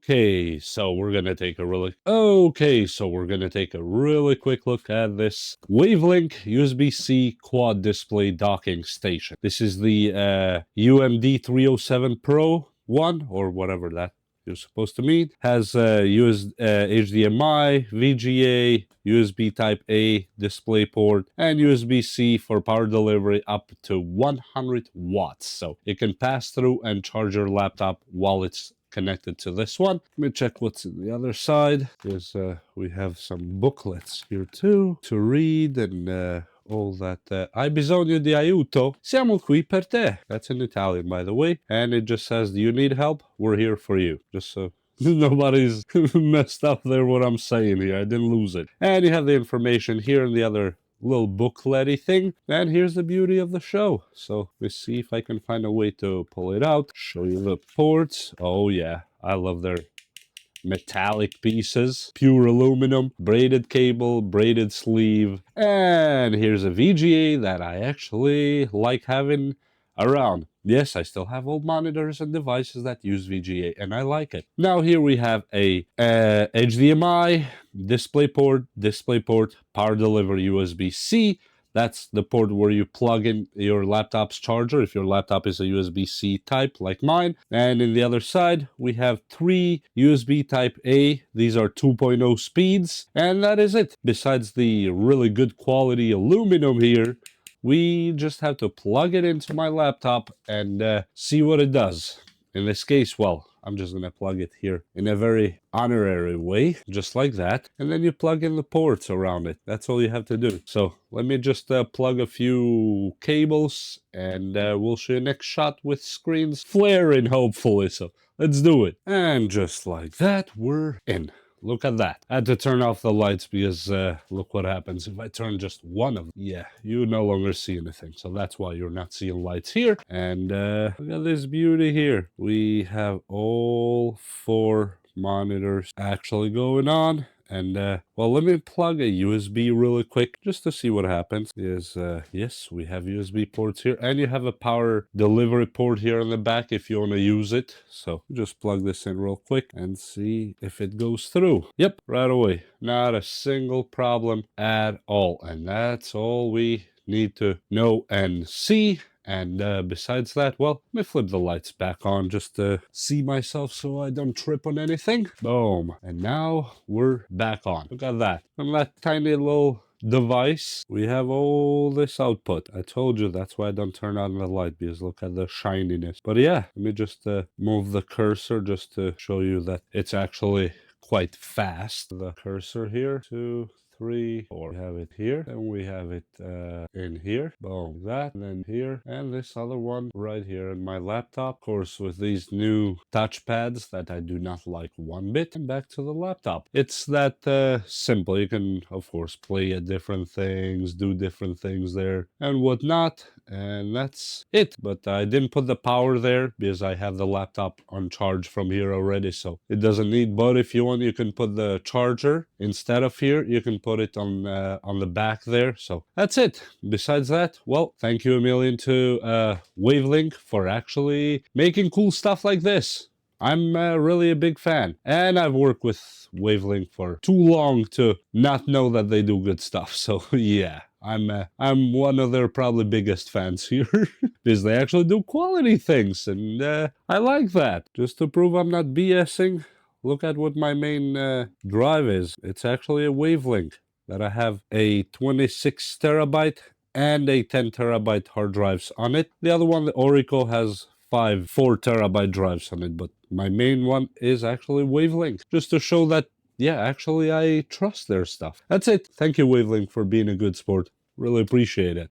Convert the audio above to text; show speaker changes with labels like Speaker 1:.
Speaker 1: Okay, so we're gonna take a really quick look at this WAVLINK USB-C quad display docking station. This is the UMD 307 Pro one, or whatever that you're supposed to mean. Has HDMI, VGA, USB Type A display port, and USB-C for power delivery up to 100 watts. So it can pass through and charge your laptop while it's connected to this one. Let me check what's in the other side. We have some booklets here too to read and all that. Hai bisogno di aiuto? Siamo qui per te. That's in Italian, by the way. And it just says, do you need help? We're here for you. Just so nobody's messed up there what I'm saying here. I didn't lose it. And you have the information here in the other little bookletty thing. And here's the beauty of the show. So let's see if I can find a way to pull it out. Show you the ports. Oh yeah, I love their metallic pieces, pure aluminum, braided cable, braided sleeve, and here's a VGA that I actually like having around. Yes, I still have old monitors and devices that use VGA, and I like it. Now here we have a HDMI, DisplayPort, power delivery USB-C. That's the port where you plug in your laptop's charger if your laptop is a USB-C type like mine. And in the other side, we have 3 USB Type A. These are 2.0 speeds. And that is it. Besides the really good quality aluminum here, we just have to plug it into my laptop and see what it does. In this case, well, I'm just going to plug it here in a very honorary way, just like that. And then you plug in the ports around it. That's all you have to do. So let me just plug a few cables and we'll show you next shot with screens flaring, hopefully. So let's do it. And just like that, we're in. Look at that. I had to turn off the lights because look what happens if I turn just one of them. Yeah, you no longer see anything. So that's why you're not seeing lights here. And look at this beauty here. We have all 4 monitors actually going on. And well, let me plug a USB really quick just to see what happens. Yes, we have USB ports here, and you have a power delivery port here in the back if you want to use it. So just plug this in real quick and see if it goes through. Yep, right away. Not a single problem at all. And that's all we need to know and see. And besides that, well, let me flip the lights back on just to see myself so I don't trip on anything. Boom. And now we're back on. Look at that. On that tiny little device, we have all this output. I told you that's why I don't turn on the light, because look at the shininess. But yeah, let me just move the cursor just to show you that it's actually quite fast. The cursor here, 2, 3, 4. We have it here, and we have it in here. Boom, that, and then here, and this other one right here in my laptop. Of course, with these new touchpads that I do not like one bit. And back to the laptop. It's that simple. You can, of course, play at different things, do different things there, and whatnot. And that's it. But I didn't put the power there because I have the laptop on charge from here already, so it doesn't need. But if you want, you can put the charger instead of here. You can put it on the back there. So that's it. Besides that, well, thank you a million to WAVLINK for actually making cool stuff like this. I'm really a big fan, and I've worked with WAVLINK for too long to not know that they do good stuff. So yeah, I'm one of their probably biggest fans here because they actually do quality things, and I like that. Just to prove I'm not BSing, look at what my main drive is. It's actually a WAVLINK that I have a 26 terabyte and a 10 terabyte hard drives on it. The other one, the Orico, has 4 terabyte drives on it, but my main one is actually WAVLINK, just to show that, yeah, actually I trust their stuff. That's it. Thank you, WAVLINK, for being a good sport. Really appreciate it.